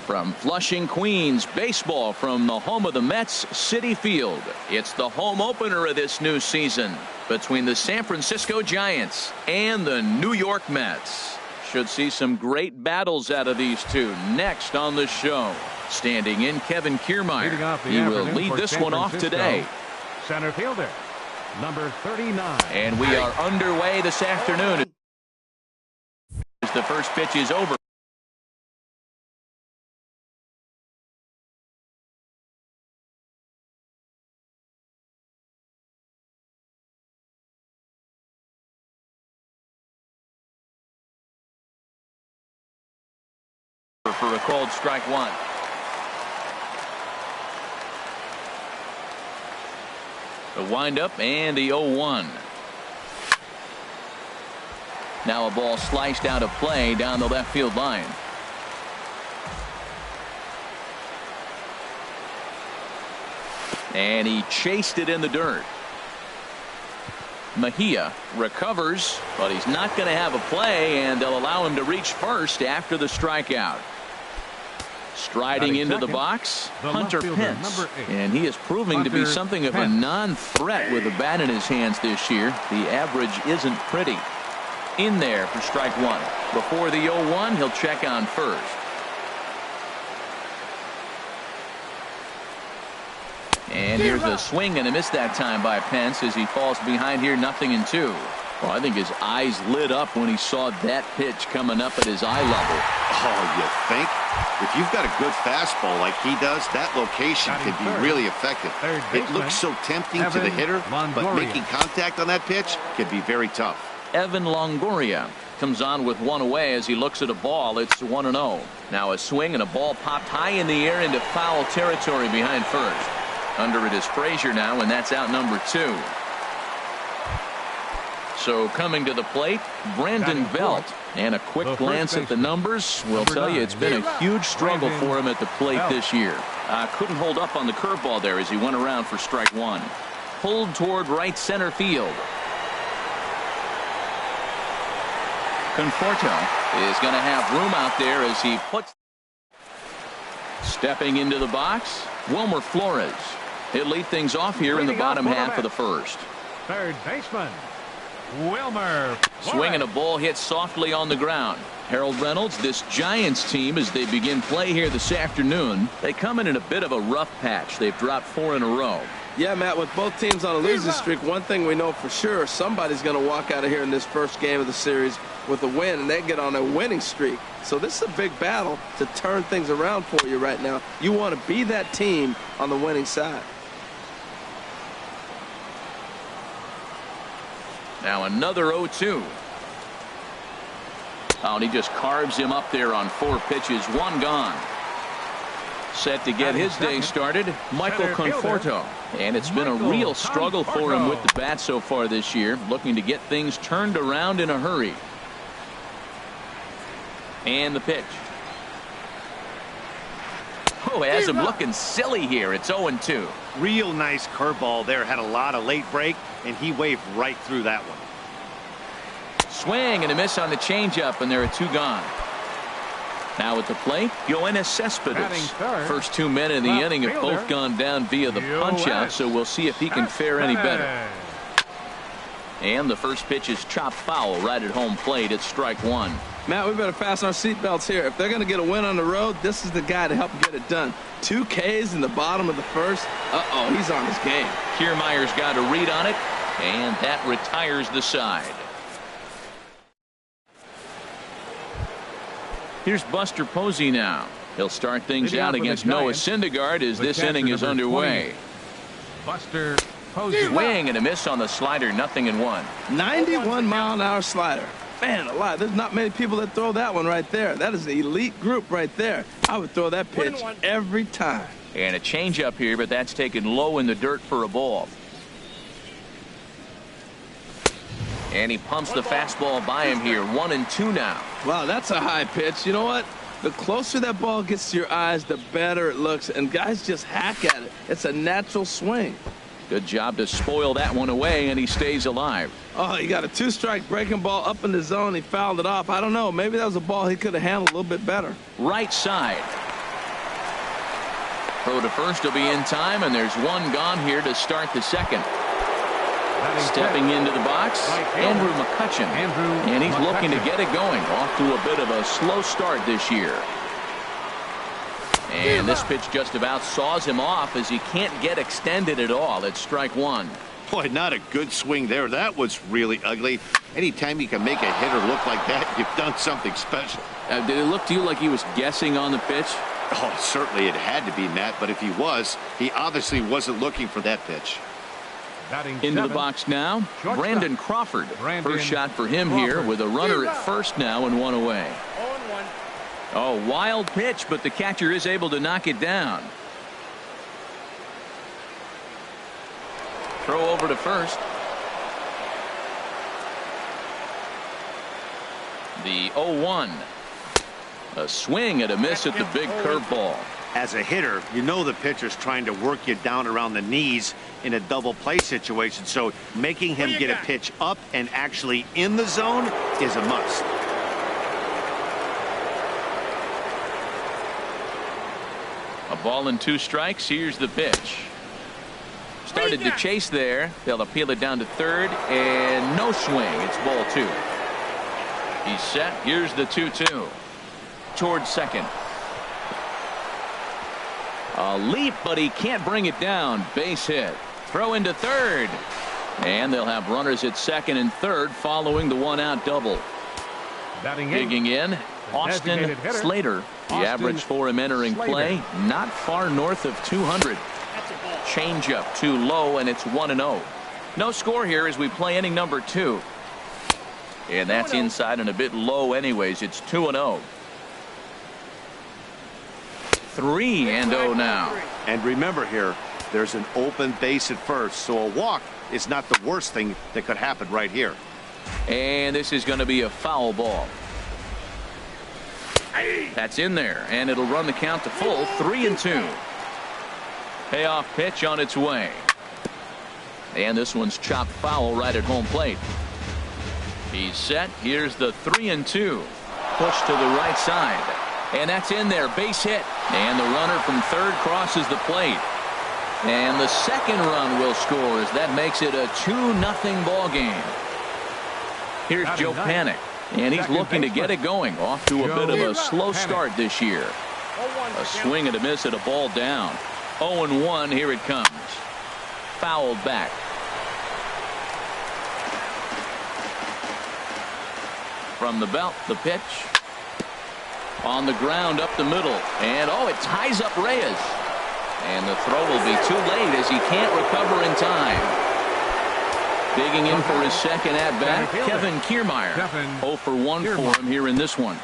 From Flushing, Queens, baseball from the home of the Mets, Citi Field. It's the home opener of this new season between the San Francisco Giants and the New York Mets. Should see some great battles out of these two next on the show. Standing in, Kevin Kiermaier. He will lead this one off today. Center fielder, number 39. And we are underway this afternoon. As the first pitch is over. For a called strike one. The windup and the 0-1. Now a ball sliced out of play down the left field line. And he chased it in the dirt. Mejia recovers, but he's not going to have a play, and they'll allow him to reach first after the strikeout. Striding into the box, Hunter Pence, and he is proving to be something of a non-threat with the bat in his hands this year. The average isn't pretty. In there for strike one. Before the 0-1, he'll check on first. And here's a swing and a miss that time by Pence as he falls behind here, 0-2. Well, I think his eyes lit up when he saw that pitch coming up at his eye level. Oh, you think? If you've got a good fastball like he does, that location can be really effective. It looks so tempting to the hitter, but making contact on that pitch can be very tough. Evan Longoria comes on with one away as he looks at a ball. It's 1-0. Now a swing and a ball popped high in the air into foul territory behind first. Under it is Frazier now, and that's out number 2. So coming to the plate, Brandon Belt. And a quick glance at the numbers will tell you it's been a huge struggle for him at the plate this year. Couldn't hold up on the curveball there as he went around for strike one. Pulled toward right center field. Conforto is going to have room out there as he puts. Stepping into the box, Wilmer Flores. He'll lead things off here in the bottom half of the first. Third baseman, Wilmer Flores. Swinging a ball hit softly on the ground. Harold Reynolds, this Giants team, as they begin play here this afternoon, they come in a bit of a rough patch. They've dropped 4 in a row. Yeah, Matt, with both teams on a losing streak, one thing we know for sure, somebody's going to walk out of here in this first game of the series with a win, and they get on a winning streak. So this is a big battle to turn things around for you right now. You want to be that team on the winning side. Now another 0-2. Oh, and he just carves him up there on 4 pitches, 1 gone. Set to get his day started, Michael Conforto. And it's been a real struggle for him with the bat so far this year, looking to get things turned around in a hurry. And the pitch. Oh, has him looking silly here. It's 0-2. Real nice curveball there. Had a lot of late break, and he waved right through that one. Swing and a miss on the changeup, and there are 2 gone. Now at the plate, Yoenis Cespedes. First 2 men in the inning have both gone down via the punch-out, so we'll see if he can fare any better. And the first pitch is chopped foul right at home plate. It's strike 1. Matt, we better fasten our seatbelts here. If they're going to get a win on the road, this is the guy to help get it done. 2 Ks in the bottom of the first. Uh-oh, he's on his game. Kiermaier's got a read on it, and that retires the side. Here's Buster Posey now. He'll start things out against Noah Syndergaard as this inning is underway. Buster Posey. Swing and a miss on the slider, 0-1. 91-mile-an-hour slider. Man alive, there's not many people that throw that one right there. That is an elite group right there. I would throw that pitch every time. And a changeup here, but that's taken low in the dirt for a ball. And he pumps the fastball by him here. 1-2 now. Wow, that's a high pitch. You know what? The closer that ball gets to your eyes, the better it looks. And guys just hack at it. It's a natural swing. Good job to spoil that one away, and he stays alive. Oh, he got a 2-strike breaking ball up in the zone. He fouled it off. I don't know. Maybe that was a ball he could have handled a little bit better. Right side. Throw to first will be in time, and there's one gone here to start the second. Stepping into the box, Andrew McCutchen. And he's looking to get it going. Off to a bit of a slow start this year. And this pitch just about saws him off as he can't get extended at all. It's strike one. Boy, not a good swing there. That was really ugly. Anytime you can make a hitter look like that, you've done something special. Did it look to you like he was guessing on the pitch? Oh, certainly it had to be, Matt. But if he was, he obviously wasn't looking for that pitch. Into the box now, Brandon Crawford. First shot for him here with a runner at first now and one away. Oh, wild pitch, but the catcher is able to knock it down. Throw over to first. The 0-1. A swing and a miss at the big curveball. As a hitter, you know the pitcher's trying to work you down around the knees in a double play situation, so making him get a pitch up and actually in the zone is a must. A ball and 2 strikes. Here's the pitch. Started to chase there. They'll appeal it down to third, and no swing. It's ball 2. He's set. Here's the 2-2. Towards second. A leap, but he can't bring it down. Base hit. Throw into third. And they'll have runners at second and third following the 1-out double. Digging in, Austin Slater. The average for him entering play, not far north of 200. Changeup too low, and it's 1-0. No score here as we play inning number 2. And that's inside and a bit low anyways. It's 2-0. 3-0 now. And remember here, there's an open base at first, so a walk is not the worst thing that could happen right here. And this is going to be a foul ball. That's in there, and it'll run the count to full. 3-2. Payoff pitch on its way. And this one's chopped foul right at home plate. He's set. Here's the 3-2. Push to the right side. And that's in there. Base hit. And the runner from third crosses the plate. And the second run will score as that makes it a 2-0 ball game. Here's Joe Panik. And he's looking to get it going. Off to a bit of a slow start this year. A swing and a miss at a ball down. 0-1. Here it comes. Fouled back. From the belt, the pitch. On the ground up the middle. And it ties up Reyes. And the throw will be too late as he can't recover in time. Digging in for his second at-bat, Kevin Kiermaier. 0 for 1 for him here in this one.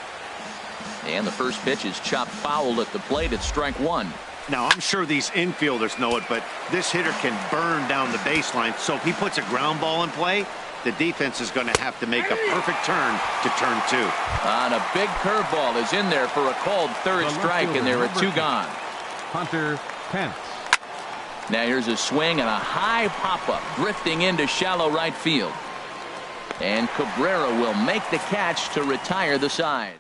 And the first pitch is chopped foul at the plate at strike 1. Now, I'm sure these infielders know it, but this hitter can burn down the baseline. So if he puts a ground ball in play, the defense is going to have to make a perfect turn to turn 2. And a big curveball is in there for a called third strike, and there are 2 gone. Hunter Pence. Now here's a swing and a high pop-up drifting into shallow right field. And Cabrera will make the catch to retire the side.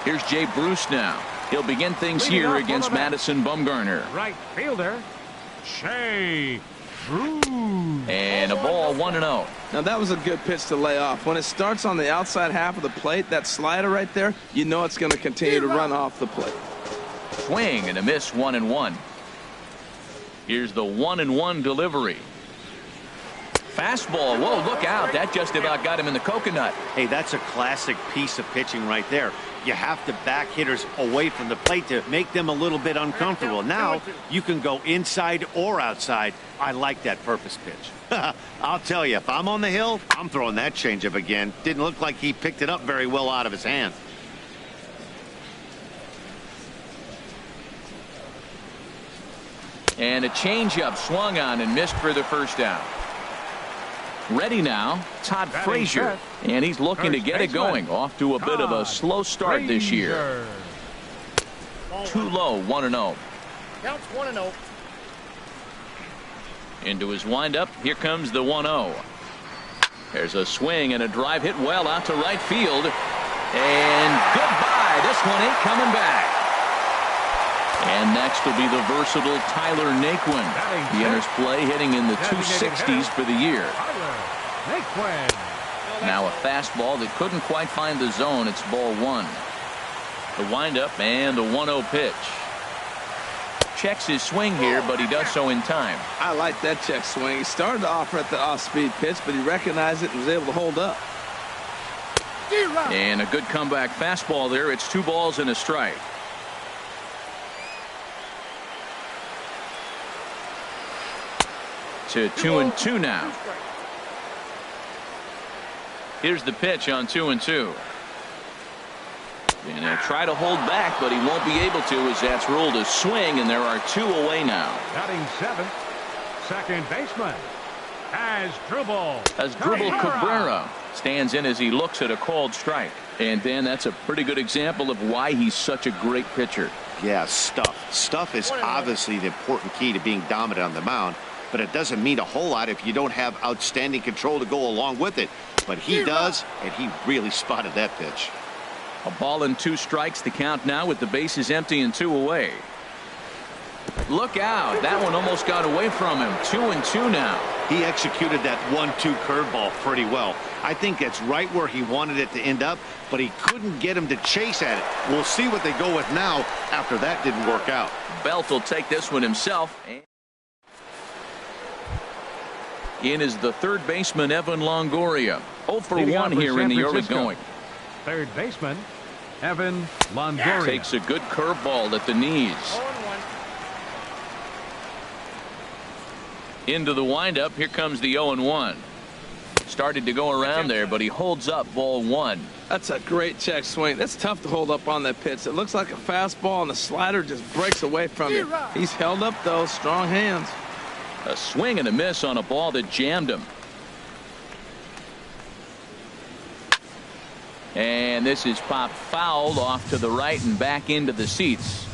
Here's Jay Bruce now. He'll begin things here against Madison Bumgarner. Right fielder, Jay Bruce. And a ball 1-0. Now that was a good pitch to lay off. When it starts on the outside half of the plate, that slider right there, you know it's going to continue to run off the plate. Swing and a miss, 1-1. Here's the 1-1 delivery. Fastball. Whoa, look out. That just about got him in the coconut. Hey, that's a classic piece of pitching right there. You have to back hitters away from the plate to make them a little bit uncomfortable. Now you can go inside or outside. I like that purpose pitch. I'll tell you, if I'm on the hill, I'm throwing that changeup again. Didn't look like he picked it up very well out of his hand. And a changeup swung on and missed for the first down. Ready now, Todd Frazier. And he's looking to get it going. Off to a bit of a slow start this year. Too low, 1-0. Counts 1-0. Into his windup. Here comes the 1-0. There's a swing and a drive hit well out to right field. And goodbye. this one ain't coming back. And next will be the versatile Tyler Naquin. He enters play hitting in the 260s for the year. Now a fastball that couldn't quite find the zone. It's ball one. The windup and the 1-0 pitch. Checks his swing here, but he does so in time. I like that check swing. He started off at the off-speed pitch, but he recognized it and was able to hold up. And a good comeback fastball there. It's 2 balls and a strike. To 2-2 now. Here's the pitch on 2-2. And he'll try to hold back, but he won't be able to, as that's ruled a swing, and there are 2 away now. Batting 7th, second baseman, Asdrubal Cabrera stands in as he looks at a called strike. And Dan, that's a pretty good example of why he's such a great pitcher. Yeah, stuff. Stuff is obviously the important key to being dominant on the mound, but it doesn't mean a whole lot if you don't have outstanding control to go along with it. But he does, and he really spotted that pitch. A ball and 2 strikes, the count now with the bases empty and 2 away. Look out. That one almost got away from him. 2-2 now. He executed that 1-2 curveball pretty well. I think that's right where he wanted it to end up, but he couldn't get him to chase at it. We'll see what they go with now after that didn't work out. Belt will take this one himself. In is the third baseman, Evan Longoria. 0 for 1 here in the early going. Third baseman, Evan Longoria. Takes a good curveball at the knees. Into the windup. Here comes the 0-1. Started to go around there, but he holds up ball 1. That's a great check swing. That's tough to hold up on that pitch. It looks like a fastball, and the slider just breaks away from him. He's held up, though. Strong hands. A swing and a miss on a ball that jammed him. And this is popped fouled off to the right and back into the seats.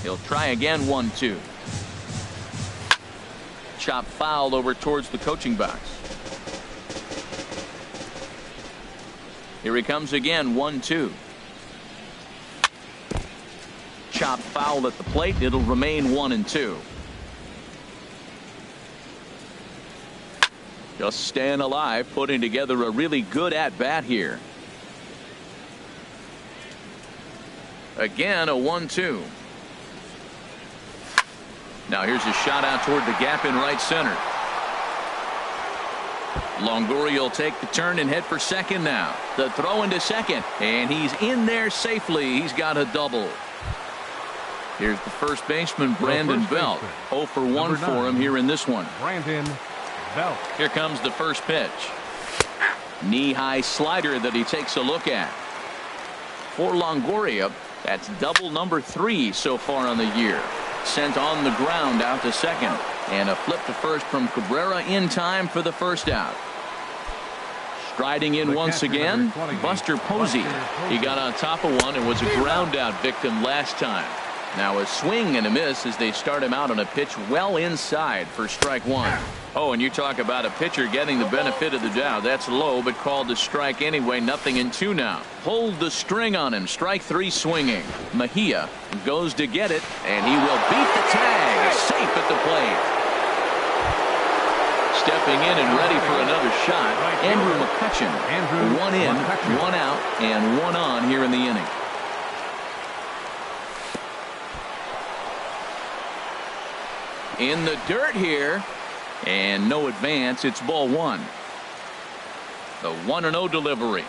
He'll try again. 1-2. Chop fouled over towards the coaching box. Here he comes again. 1-2. Chop foul at the plate. It'll remain 1-2. Just staying alive, putting together a really good at-bat here. Again, a 1-2. Now here's a shot out toward the gap in right center. Longoria will take the turn and head for second now. The throw into second, and he's in there safely. He's got a double. Here's the first baseman, Brandon Belt. 0 for 1 for him here in this one. Brandon Belt. Here comes the first pitch. Knee-high slider that he takes a look at. For Longoria, that's double number 3 so far on the year. Sent on the ground out to second. And a flip to first from Cabrera in time for the first out. Striding in once again, Buster Posey. He got on top of one and was a ground out victim last time. Now a swing and a miss as they start him out on a pitch well inside for strike 1. Oh, and you talk about a pitcher getting the benefit of the doubt. That's low, but called to strike anyway. 0-2 now. Hold the string on him. Strike 3 swinging. Mejia goes to get it, and he will beat the tag. Safe at the plate. Stepping in and ready for another shot, Andrew McCutchen. 1 in, 1 out, and 1 on here in the inning. In the dirt here. And no advance. It's ball 1. The 1-0 delivery.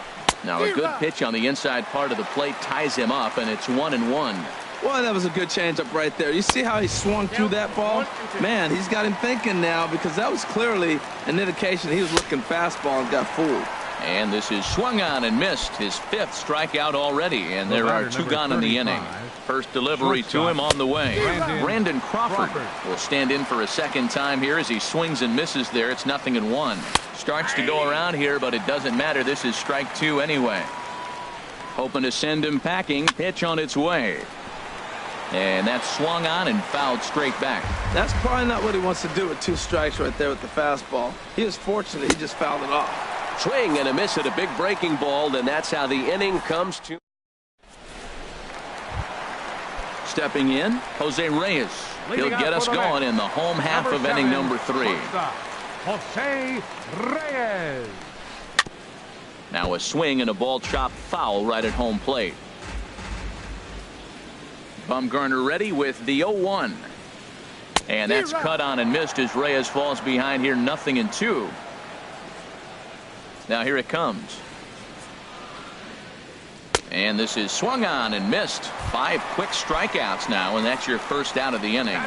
Now a good pitch on the inside part of the plate ties him up, and it's 1-1. Well, that was a good changeup right there. You see how he swung through that ball? Man, he's got him thinking now, because that was clearly an indication he was looking fastball and got fooled. And this is swung on and missed. His 5th strikeout already, and there are 2 gone in the inning. First delivery to him on the way. Brandon Crawford will stand in for a second time here as he swings and misses there. It's 0-1. Starts to go around here, but it doesn't matter. This is strike 2 anyway. Hoping to send him packing. Pitch on its way. And that's swung on and fouled straight back. That's probably not what he wants to do with 2 strikes right there with the fastball. He was fortunate he just fouled it off. Swing and a miss at a big breaking ball, and that's how the inning comes to. stepping in, Jose Reyes. He'll get us going in the home half of inning number 3. Jose Reyes. Now a swing and a ball chopped foul right at home plate. Bumgarner ready with the 0-1. And that's cut on and missed as Reyes falls behind here, 0-2. Now here it comes. And this is swung on and missed. 5 quick strikeouts now, and that's your first out of the inning.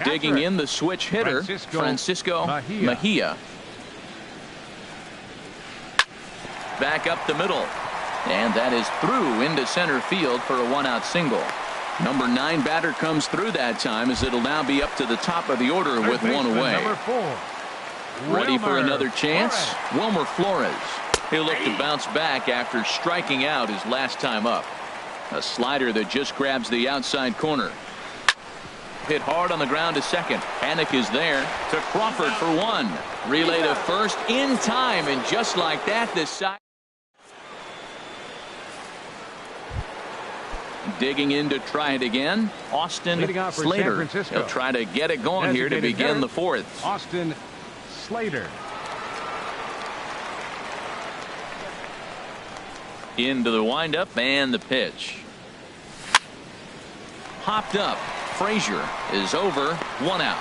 Digging in the switch hitter, Francisco Mejia. Back up the middle. And that is through into center field for a 1-out single. Number 9 batter comes through that time, as it'll now be up to the top of the order with 1 away. Ready for another chance? Wilmer Flores. He'll look to bounce back after striking out his last time up. A slider that just grabs the outside corner. Hit hard on the ground to second. Panik is there to Crawford for 1. Relay to first in time, and just like that, this side. Digging in to try it again, Austin Slater. He'll try to get it going here to begin the 4th. Austin Slater. Into the windup and the pitch. Hopped up. Frazier is over. 1 out.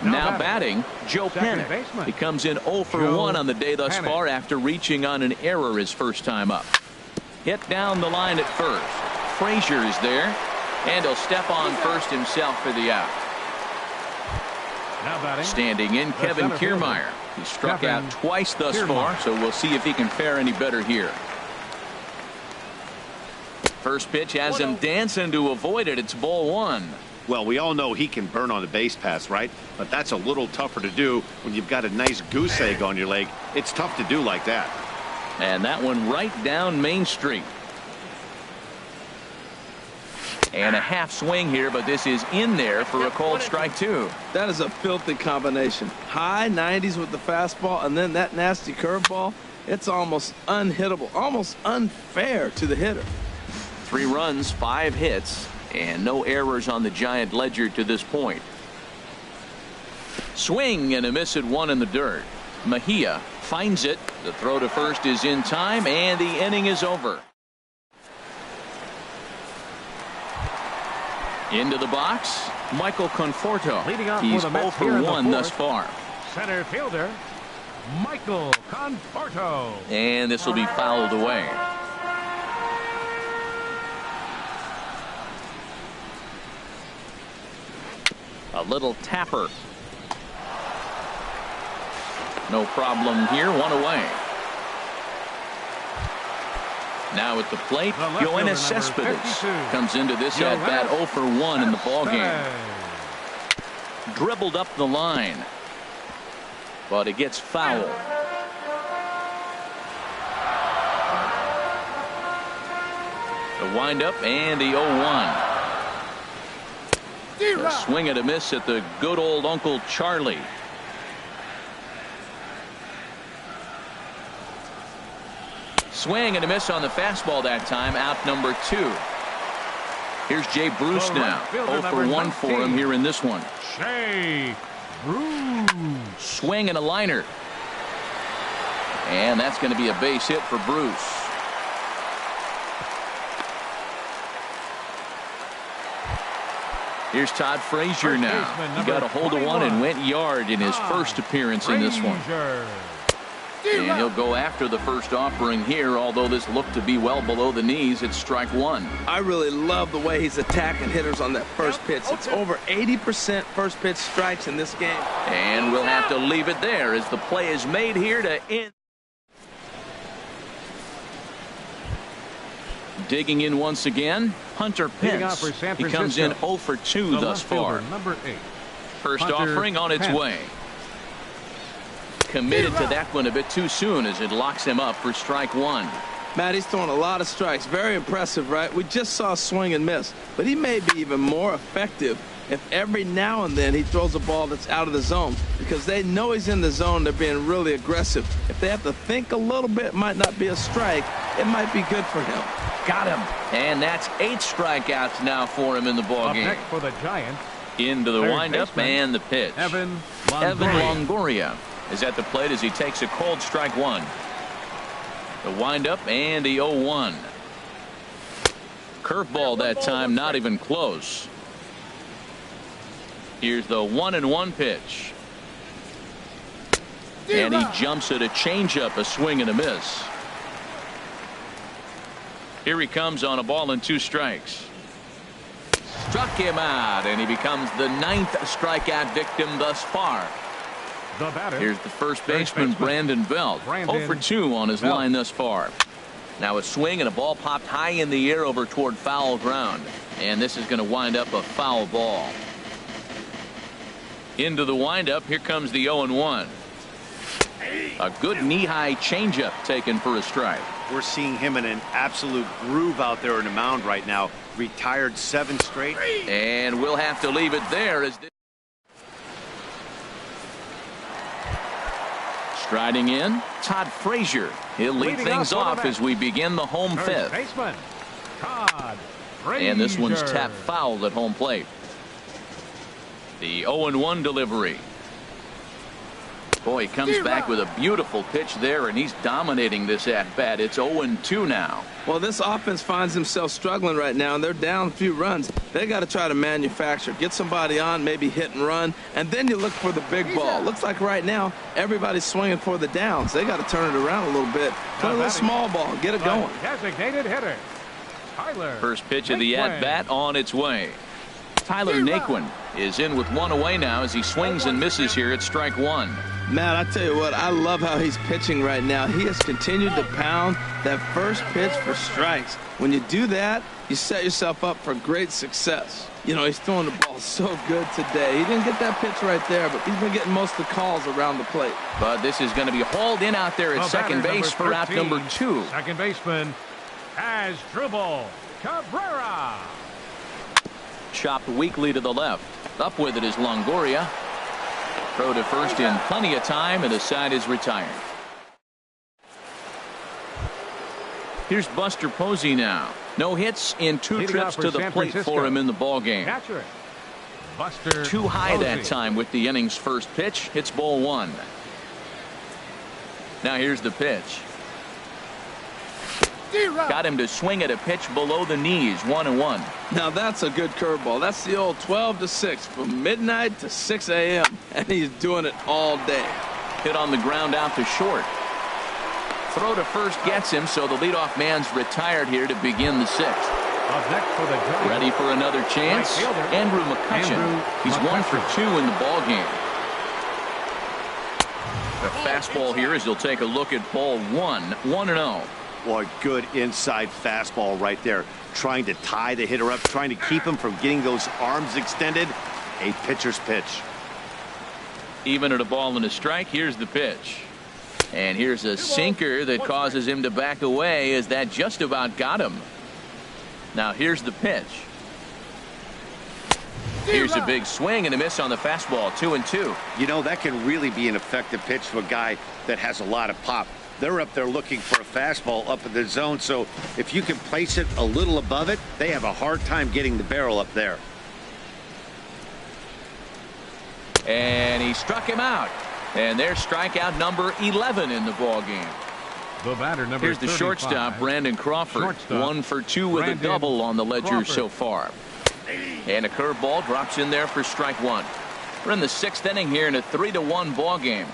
Now batting, Joe Panik. He comes in 0 for 1 on the day thus far after reaching on an error his first time up. Hit down the line at first. Frazier is there, and he'll step on first himself for the out. Standing in, Kevin Kiermaier. He struck out twice thus far, so we'll see if he can fare any better here. First pitch has him dancing to avoid it. It's ball 1. Well, we all know he can burn on a base pass, right? But that's a little tougher to do when you've got a nice goose egg on your leg. It's tough to do like that. And that one right down Main Street. And a half swing here, but this is in there for a called strike 2. That is a filthy combination. High 90s with the fastball, and then that nasty curveball. It's almost unhittable, almost unfair to the hitter. 3 runs, 5 hits, and no errors on the Giant ledger to this point. Swing and a miss at 1 in the dirt. Mejia finds it. The throw to first is in time, and the inning is over. Into the box, Michael Conforto. He's 0 for 1 thus far. Center fielder, Michael Conforto. And this will be fouled away. A little tapper. No problem here. 1 away. Now at the plate, Yoenis Cespedes comes into this at bat 0 for 1 in the ballgame. Dribbled up the line, but it gets foul. The windup and the 0-1. A swing and a miss at the good old Uncle Charlie. Swing and a miss on the fastball that time. Out number 2. Here's Jay Bruce now. 0 for 1 for him here in this one. Jay Bruce. Swing and a liner. And that's going to be a base hit for Bruce. Here's Todd Frazier now. He got a hold of one and went yard in his first appearance in this one. And he'll go after the first offering here, although this looked to be well below the knees. It's strike 1. I really love the way he's attacking hitters on that first pitch. It's over 80% first pitch strikes in this game. And we'll have to leave it there as the play is made here to end. Digging in once again, Hunter Pence. He comes in 0 for 2 thus far. First offering on its way. Committed to that one a bit too soon as it locks him up for strike 1. Matt, he's throwing a lot of strikes. Very impressive, right? We just saw swing and miss, but he may be even more effective if every now and then he throws a ball that's out of the zone, because they know he's in the zone. They're being really aggressive. If they have to think a little bit, it might not be a strike. It might be good for him. Got him. And that's 8 strikeouts now for him in the ball game. Next for the Giants. Into the windup and the pitch. Evan Longoria is at the plate as he takes a cold strike 1. The windup and the 0-1. Curveball that time, not even close. Here's the 1-1 pitch. And he jumps at a changeup, a swing and a miss. Here he comes on a ball and 2 strikes. Struck him out, and he becomes the 9th strikeout victim thus far. The batter. Here's the first baseman, Brandon Belt. 0 for 2 on his line thus far. Now a swing and a ball popped high in the air over toward foul ground. And this is going to wind up a foul ball. Into the windup, here comes the 0-1. A good knee-high changeup taken for a strike. We're seeing him in an absolute groove out there in the mound right now. Retired 7 straight. And we'll have to leave it there as striding in, Todd Frazier. He'll lead things off as we begin the home 5th. Baseman, Todd Frazier. And this one's tapped foul at home plate. The 0-1 delivery. Boy, he comes back with a beautiful pitch there, and he's dominating this at-bat. It's 0-2 now. Well, this offense finds themselves struggling right now, and they're down a few runs. They got to try to manufacture, get somebody on, maybe hit and run, and then you look for the big ball. Looks like right now everybody's swinging for the downs. They got to turn it around a little bit. Play a little small ball, get it going. Designated hitter, Tyler. First pitch of the at-bat on its way. Tyler Naquin is in with 1 away now as he swings and misses here at strike 1. Matt, I tell you what, I love how he's pitching right now. He has continued to pound that first pitch for strikes. When you do that, you set yourself up for great success. You know, he's throwing the ball so good today. He didn't get that pitch right there, but he's been getting most of the calls around the plate. But this is going to be hauled in out there at second base for out number 2. Second baseman, Asdrubal Cabrera. Chopped weakly to the left. Up with it is Longoria. Throw to first in plenty of time, and the side is retired. Here's Buster Posey now. No hits in 2 trips to the plate for him in the ball game. Buster Too high Posey. that time with the inning's first pitch. Hits ball 1. Now here's the pitch. Got him to swing at a pitch below the knees. 1-1. Now that's a good curveball. That's the old 12-6 from midnight to 6 a.m. and he's doing it all day. Hit on the ground out to short. Throw to first gets him, so the leadoff man's retired here to begin the 6th. Up next for the Giants. Ready for another chance? Right fielder, Andrew McCutchen. He's 1 for 2 in the ball game. The fastball here as he'll take a look at ball 1. 1-0. Boy, good inside fastball right there. Trying to tie the hitter up, trying to keep him from getting those arms extended. A pitcher's pitch. Even at a ball and a strike, here's the pitch. And here's a sinker that causes him to back away as that just about got him. Now here's the pitch. Here's a big swing and a miss on the fastball. 2-2. You know, that can really be an effective pitch to a guy that has a lot of pop. They're up there looking for a fastball up in the zone, so if you can place it a little above it, they have a hard time getting the barrel up there. And he struck him out. And there's strikeout number 11 in the ball game. The batter, number Here's the 35. shortstop, Brandon Crawford. Shortstop, 1 for 2 with Brandon a double on the ledger Crawford. so far. And a curveball drops in there for strike 1. We're in the 6th inning here in a 3-1 ball game.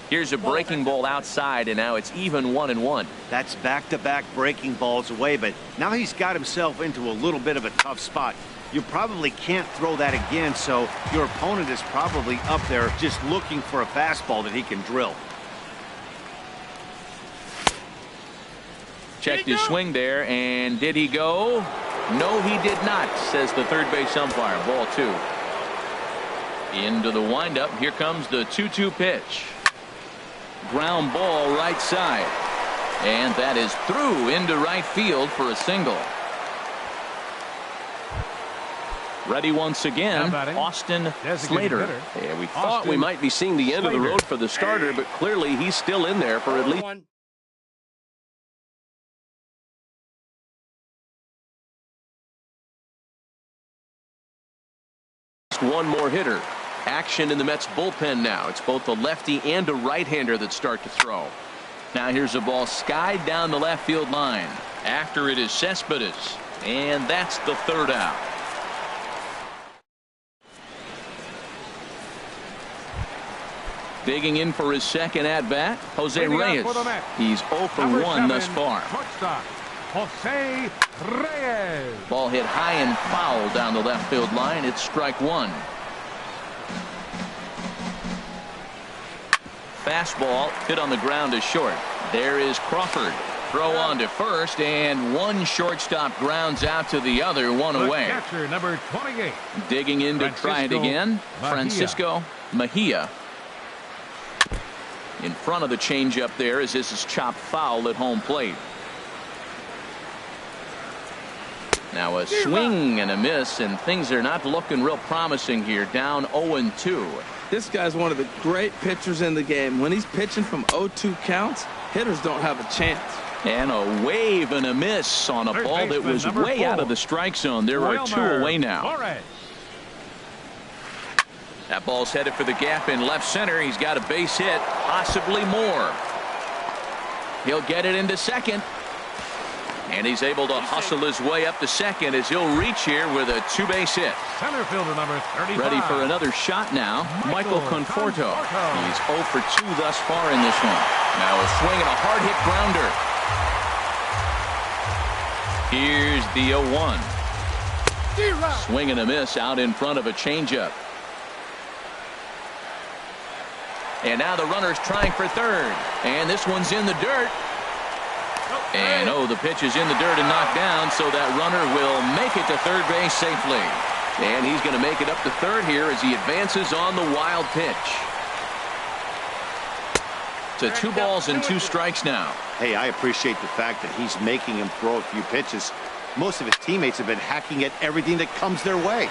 Here's a breaking ball outside, and now it's even 1-1. That's back-to-back breaking balls away, but now he's got himself into a little bit of a tough spot. You probably can't throw that again, so your opponent is probably up there just looking for a fastball that he can drill. Checked his swing there, and did he go? No, he did not, says the third base umpire. Ball 2. Into the windup. Here comes the 2-2 pitch. Ground ball right side. And that is through into right field for a single. Ready once again, Austin Slater. Yeah, we thought we might be seeing the end of the road for the starter, but clearly he's still in there for at least one more hitter. Action in the Mets bullpen now. It's both a lefty and a right-hander that start to throw. Now here's a ball skied down the left field line. After it is Cespedes, and that's the third out. Digging in for his second at-bat, Jose Reyes. He's 0 for 1 thus far. Jose Reyes. Ball hit high and foul down the left field line. It's strike one. Fastball hit on the ground is short. There is Crawford. Throw on to first, and one shortstop grounds out to the other, one away. Catcher, number 28. Digging in to try it again. Francisco Mejia. In front of the changeup there as this is chopped foul at home plate. Now a swing and a miss, and things are not looking real promising here. Down 0-2. This guy's one of the great pitchers in the game. When he's pitching from 0-2 counts, hitters don't have a chance. And a wave and a miss on a ball that was way out of the strike zone. There are two away now. That ball's headed for the gap in left center. He's got a base hit, possibly more. He'll get it into second. And he's able to hustle his way up to second as he'll reach here with a two-base hit. Center fielder number 35. Ready for another shot now. Michael Conforto. He's 0 for 2 thus far in this one. Now a swing and a hard hit grounder. Here's the 0-1. Swing and a miss out in front of a changeup. And now the runner's trying for third. And this one's in the dirt. And the pitch is in the dirt and knocked down, so that runner will make it to third base safely. And he's going to make it up to third here as he advances on the wild pitch. To 2 balls and 2 strikes now. Hey, I appreciate the fact that he's making him throw a few pitches. Most of his teammates have been hacking at everything that comes their way.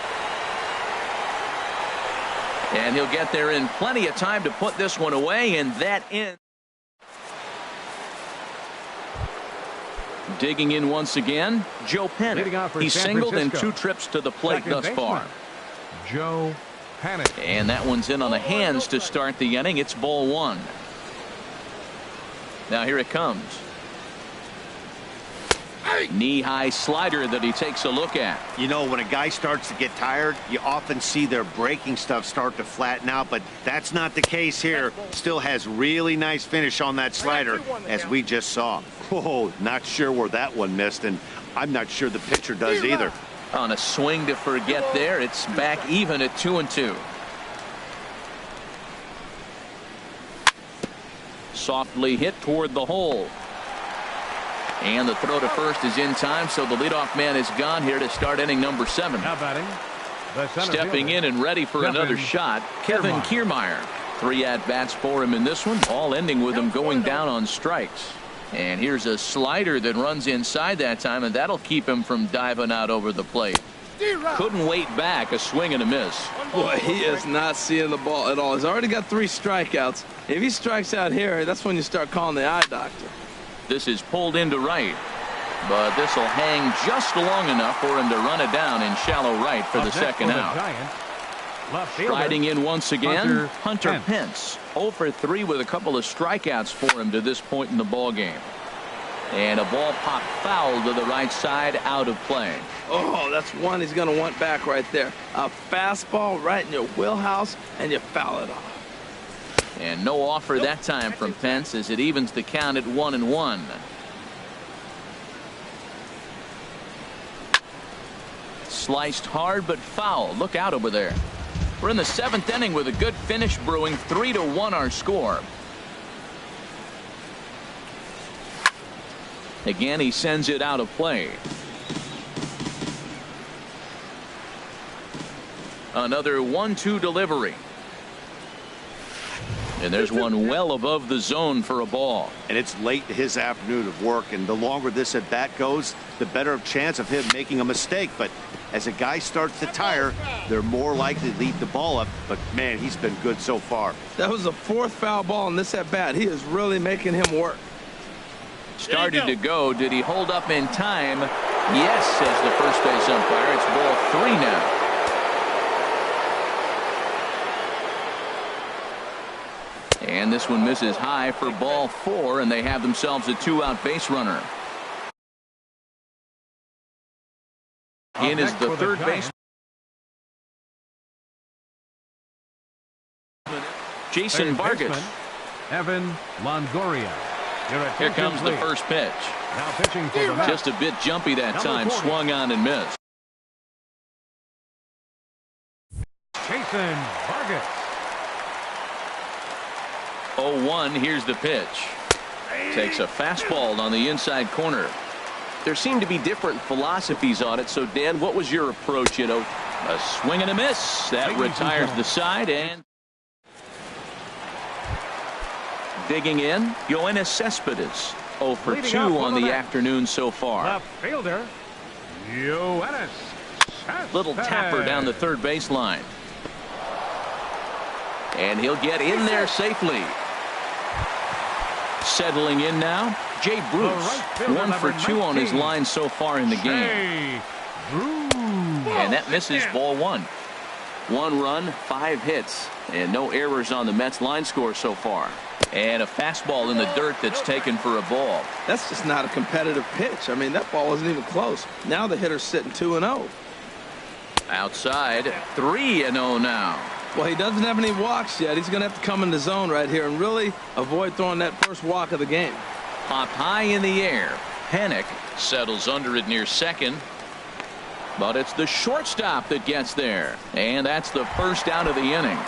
And he'll get there in plenty of time to put this one away, and that ends. Digging in once again, Joe Pennant. He's singled in 2 trips to the plate thus far. Joe Pennant. And that one's in on the hands to start the inning. It's ball 1. Now here it comes. Knee-high slider that he takes a look at. You know, when a guy starts to get tired, you often see their breaking stuff start to flatten out, but that's not the case here. Still has really nice finish on that slider, as we just saw. Whoa, not sure where that one missed, and I'm not sure the pitcher does either. On a swing to forget there, it's back even at 2-2. Softly hit toward the hole. And the throw to first is in time, so the leadoff man is gone here to start inning number 7. Now batting, stepping in and ready for another shot, Kevin Kiermaier. 3 at-bats for him in this one, all ending with him going down on strikes. And here's a slider that runs inside that time, and that'll keep him from diving out over the plate. Couldn't wait back. A swing and a miss. Boy, he is not seeing the ball at all. He's already got 3 strikeouts. If he strikes out here, that's when you start calling the eye doctor. This is pulled into right, but this will hang just long enough for him to run it down in shallow right for the second out. Striding in once again, Hunter Pence. 0 for 3 with a couple of strikeouts for him to this point in the ball game. And a ball popped foul to the right side, out of play. Oh, that's one he's going to want back right there. A fastball right in your wheelhouse, and you foul it off. And no offer that time from Pence as it evens the count at 1-1. Sliced hard but foul. Look out over there. We're in the 7th inning with a good finish brewing. 3-1 our score. Again, he sends it out of play. Another 1-2 delivery. And there's one well above the zone for a ball. And it's late in his afternoon of work, and the longer this at bat goes, the better chance of him making a mistake. But as a guy starts to tire, they're more likely to leave the ball up. But man, he's been good so far. That was the 4th foul ball in this at bat. He is really making him work. Started to go. Did he hold up in time? Yes, says the first base umpire. It's ball 3 now. And this one misses high for ball 4, and they have themselves a 2-out base runner. In is the third base. Jason Vargas. Evan Longoria. Here comes the first pitch. Now pitching for the Mets. Just a bit jumpy that time. 40. Swung on and missed. Jason Vargas. 0-1. Here's the pitch. Takes a fastball on the inside corner. There seem to be different philosophies on it. So, Dan, what was your approach? A swing and a miss. That retires the side. And digging in, Yoenis Cespedes. 0 for 2 on the afternoon so far. Left fielder, Yoenis Cespedes. Little tapper down the third baseline. And he'll get in there safely. Settling in now, Jay Bruce. 1 for 2 on his line so far in the game. And that misses ball 1. 1 run, 5 hits, and no errors on the Mets line score so far. And a fastball in the dirt that's taken for a ball. That's just not a competitive pitch. I mean, that ball wasn't even close. Now the hitter's sitting 2-0. Outside, 3-0 now. Well, he doesn't have any walks yet. He's going to have to come in the zone right here and really avoid throwing that first walk of the game. Popped high in the air. Panik settles under it near second. But it's the shortstop that gets there. And that's the first out of the inning.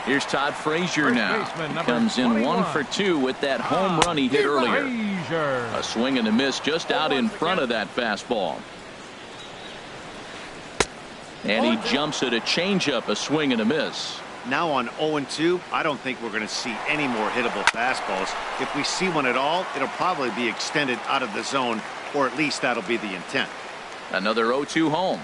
Here's Todd Frazier now. He comes in 1 for 2 with that home run he hit earlier. A swing and a miss just out in front of that fastball. And he jumps at a changeup, a swing and a miss. Now on 0-2, I don't think we're going to see any more hittable fastballs. If we see one at all, it'll probably be extended out of the zone, or at least that'll be the intent. Another 0-2 home.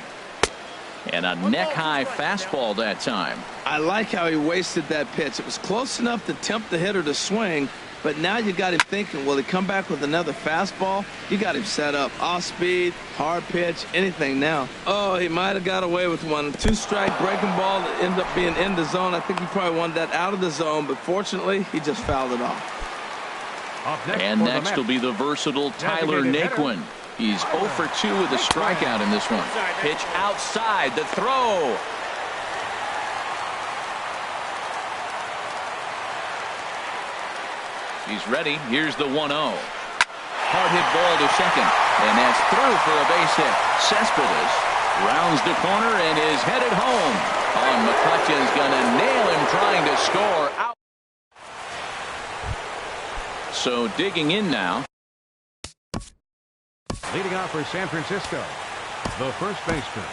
And a neck-high fastball that time. I like how he wasted that pitch. It was close enough to tempt the hitter to swing, but now you got him thinking, will he come back with another fastball? You got him set up. Off speed, hard pitch, anything now. Oh, he might have got away with one. 2-strike breaking ball that ended up being in the zone. I think he probably wanted that out of the zone, but fortunately, he just fouled it off. And next will be the versatile Tyler Naquin. He's 0 for 2 with a strikeout in this one. Pitch outside, the throw. He's ready. Here's the 1-0. Hard hit ball to second. And that's through for a base hit. Cespedes rounds the corner and is headed home. And McCutcheon's going to nail him trying to score out. So digging in now. Leading off for San Francisco, the first baseman,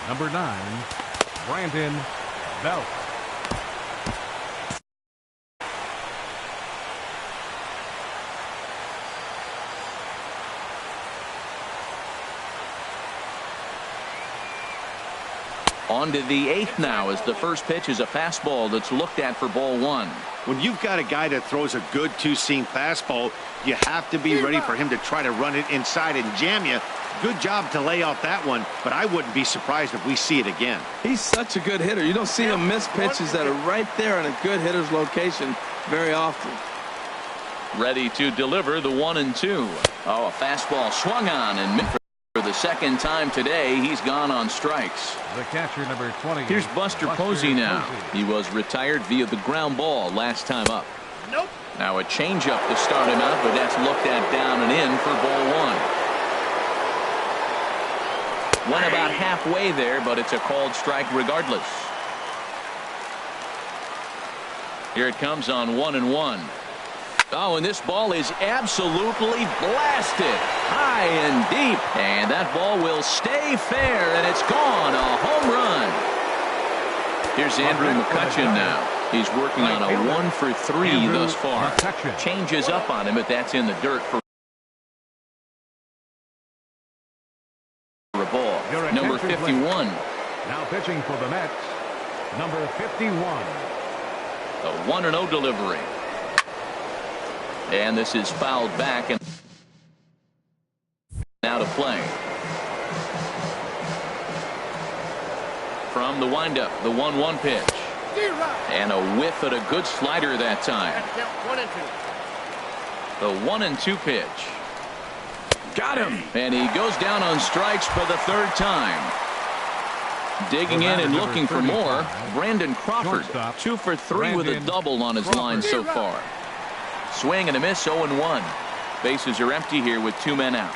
number 9, Brandon Belt. On to the 8th now as the first pitch is a fastball that's looked at for ball 1. When you've got a guy that throws a good two-seam fastball, you have to be ready for him to try to run it inside and jam you. Good job to lay out that one, but I wouldn't be surprised if we see it again. He's such a good hitter. You don't see him miss pitches that are right there in a good hitter's location very often. Ready to deliver the 1-2. Oh, a fastball swung on and missed. For the second time today, he's gone on strikes. The catcher, number 20. Here's Buster Posey now. He was retired via the ground ball last time up. Nope. Now a changeup to start him out, but that's looked at down and in for ball 1. Went about halfway there, but it's a called strike regardless. Here it comes on 1-1. Oh, and this ball is absolutely blasted high and deep, and that ball will stay fair, and it's gone. A home run. Here's Andrew McCutchen now. He's working on a 1-for-3 thus far. Changes up on him, but that's in the dirt for a ball. Number 51. Now pitching for the Mets, number 51. A 1-0 delivery. And this is fouled back and now to play. From the windup, the 1-1 pitch. And a whiff at a good slider that time. The 1-2 pitch. Got him. And he goes down on strikes for the third time. Digging in and looking for more, Brandon Crawford. 2 for 3 with a double on his line so far. Swing and a miss, 0-1. Bases are empty here with 2 men out.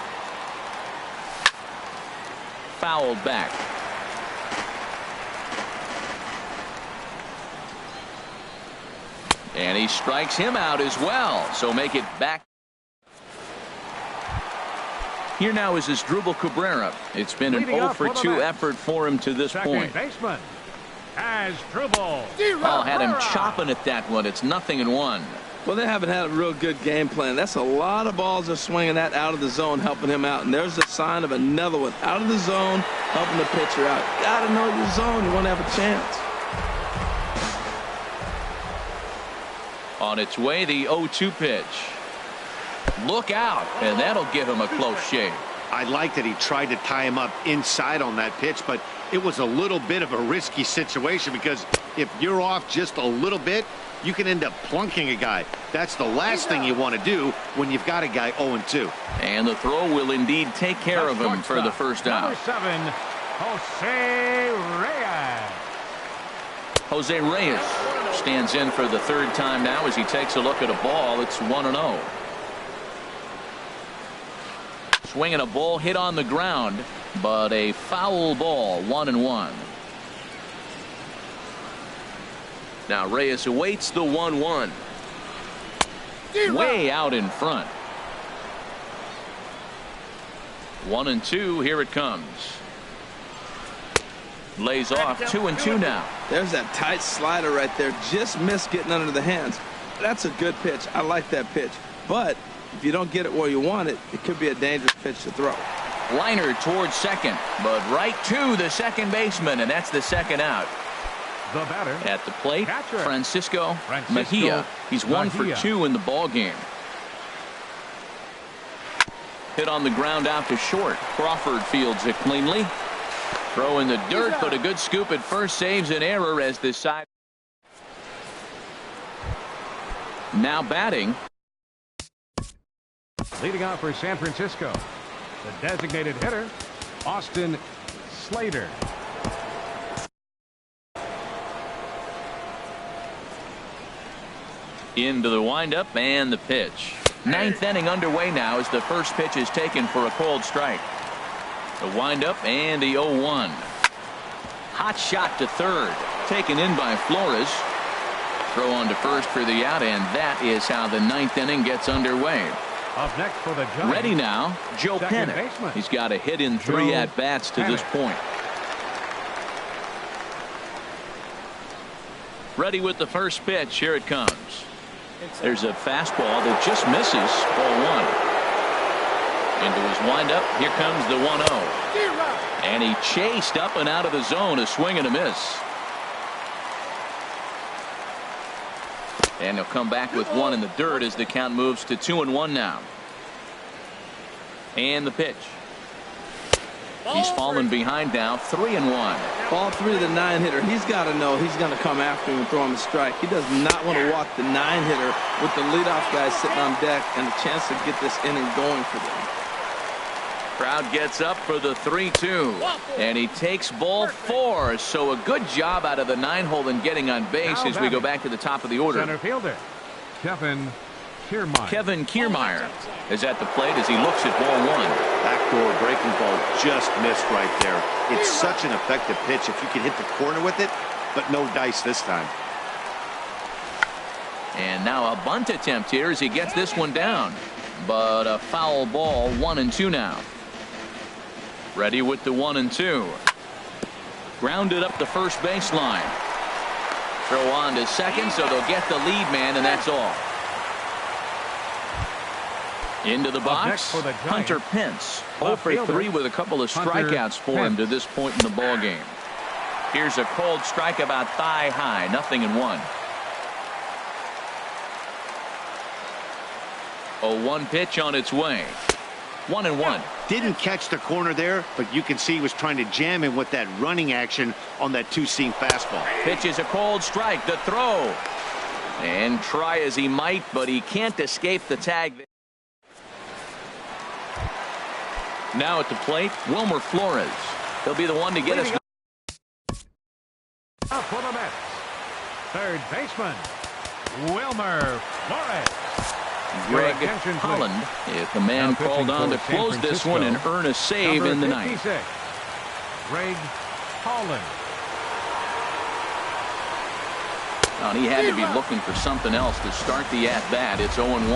Fouled back. And he strikes him out as well. So make it back. Here now is Asdrubal Cabrera. It's been an 0-for-2 effort for him to this point. Baseman, Asdrubal. Oh, had him chopping at that one. It's 0-1. Well, they haven't had a real good game plan. That's a lot of balls they're swinging at out of the zone, helping him out. And there's a sign of another one out of the zone, helping the pitcher out. Got to know your zone. You want to have a chance. On its way, the 0-2 pitch. Look out, and that'll give him a close shave. I like that he tried to tie him up inside on that pitch, but it was a little bit of a risky situation because if you're off just a little bit, you can end up plunking a guy. That's the last thing you want to do when you've got a guy 0-2. And the throw will indeed take care of him for the first out. Number 7, Jose Reyes. Jose Reyes stands in for the third time now as he takes a look at a ball. It's 1-0. Swinging a ball hit on the ground, but a foul ball, 1-1. Now Reyes awaits the 1-1. Way out in front. 1-2. Here it comes. Lays off 2-2 now. There's that tight slider right there. Just missed getting under the hands. That's a good pitch. I like that pitch. But if you don't get it where you want it, it could be a dangerous pitch to throw. Liner towards second, but right to the second baseman, and that's the second out. The batter at the plate, catcher, Francisco Mejia. He's 1 for 2 in the ball game. Hit on the ground out to short. Crawford fields it cleanly. Throw in the dirt, but a good scoop at first saves an error as this side. Now batting. Leading out for San Francisco, the designated hitter, Austin Slater. Into the windup and the pitch. 9th inning underway now as the first pitch is taken for a cold strike. The windup and the 0-1. Hot shot to third. Taken in by Flores. Throw on to first for the out, and that is how the 9th inning gets underway. Up next for the Giants. Ready now, Joe Pennick. He's got a hit in 3 at-bats to this point. Ready with the first pitch. Here it comes. There's a fastball that just misses. Ball 1. Into his windup. Here comes the 1-0. And he chased up and out of the zone. A swing and a miss. And he'll come back with 1 in the dirt as the count moves to 2-1 now. And the pitch. He's fallen behind now, 3-1. Ball 3 to the 9-hitter. He's got to know he's going to come after him and throw him a strike. He does not want to walk the 9-hitter with the leadoff guy sitting on deck and a chance to get this inning going for them. Crowd gets up for the 3-2. And he takes ball 4. So a good job out of the 9-hole in getting on base as we go back to the top of the order. Center fielder, Kevin Kiermaier. Kevin Kiermaier is at the plate as he looks at ball 1. Backdoor breaking ball just missed right there. It's such an effective pitch if you can hit the corner with it, but no dice this time. And now a bunt attempt here as he gets this one down. But a foul ball, 1-2 now. Ready with the 1-2. Grounded up the first baseline. Throw on to second, so they'll get the lead man, and that's all. Into the box, Hunter Pence. 0 for 3 with a couple of strikeouts for him to this point in the ball game. Here's a cold strike about thigh high, 0-1. 0-1 pitch on its way. 1-1. Didn't catch the corner there, but you can see he was trying to jam him with that running action on that two-seam fastball. Pitch is a cold strike. The throw. And try as he might, but he can't escape the tag. Now at the plate, Wilmer Flores. He'll be the one to get us. Up for the Mets, third baseman, Wilmer Flores. Greg Holland is the man called on to close this one and earn a save in the ninth. Greg Holland. And he had to be looking for something else to start the at-bat. It's 0-1.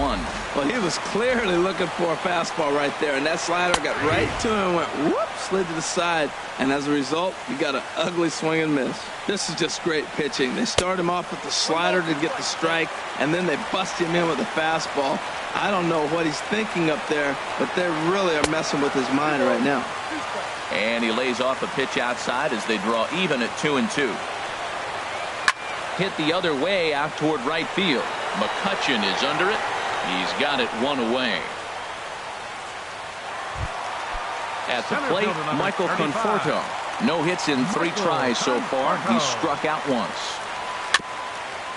Well, he was clearly looking for a fastball right there, and that slider got right to him and went whoop, slid to the side, and as a result, he got an ugly swing and miss. This is just great pitching. They start him off with the slider to get the strike, and then they bust him in with a fastball. I don't know what he's thinking up there, but they really are messing with his mind right now. And he lays off a pitch outside as they draw even at 2-2. Hit the other way out toward right field. McCutchen is under it. He's got it one away. At the plate, Michael Conforto. No hits in 3 tries so far. He's struck out once.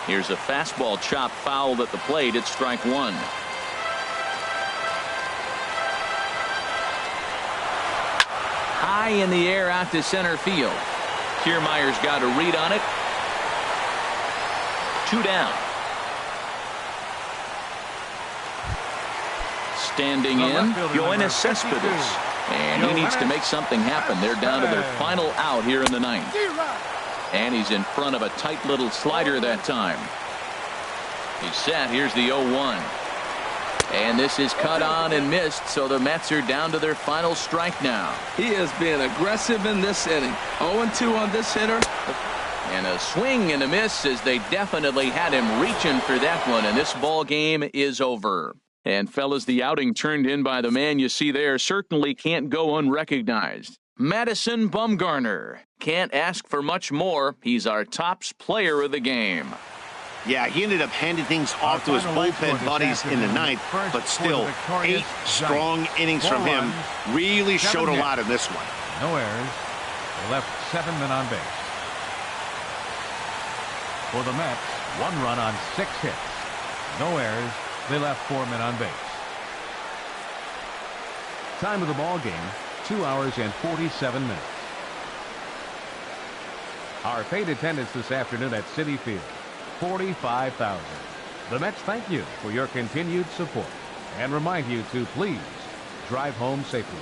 Here's a fastball chop fouled at the plate. It's strike 1. High in the air out to center field. Kiermaier's got a read on it. 2 down. Standing in, Yoenis Cespedes. And he needs to make something happen. They're down to their final out here in the ninth. And he's in front of a tight little slider that time. He's set. Here's the 0-1. And this is cut on and missed, so the Mets are down to their final strike now. He is being aggressive in this inning. 0-2 on this hitter. And a swing and a miss as they definitely had him reaching for that one, and this ball game is over. And fellas, the outing turned in by the man you see there certainly can't go unrecognized. Madison Bumgarner. Can't ask for much more. He's our tops player of the game. Yeah, he ended up handing things off to his bullpen buddies in the ninth, but still 8 strong innings from him. Really showed a lot in this one. No errors. They left 7 men on base. For the Mets, 1 run on 6 hits. No errors. They left 4 men on base. Time of the ball game, 2 hours and 47 minutes. Our paid attendance this afternoon at Citi Field, 45,000. The Mets thank you for your continued support and remind you to please drive home safely.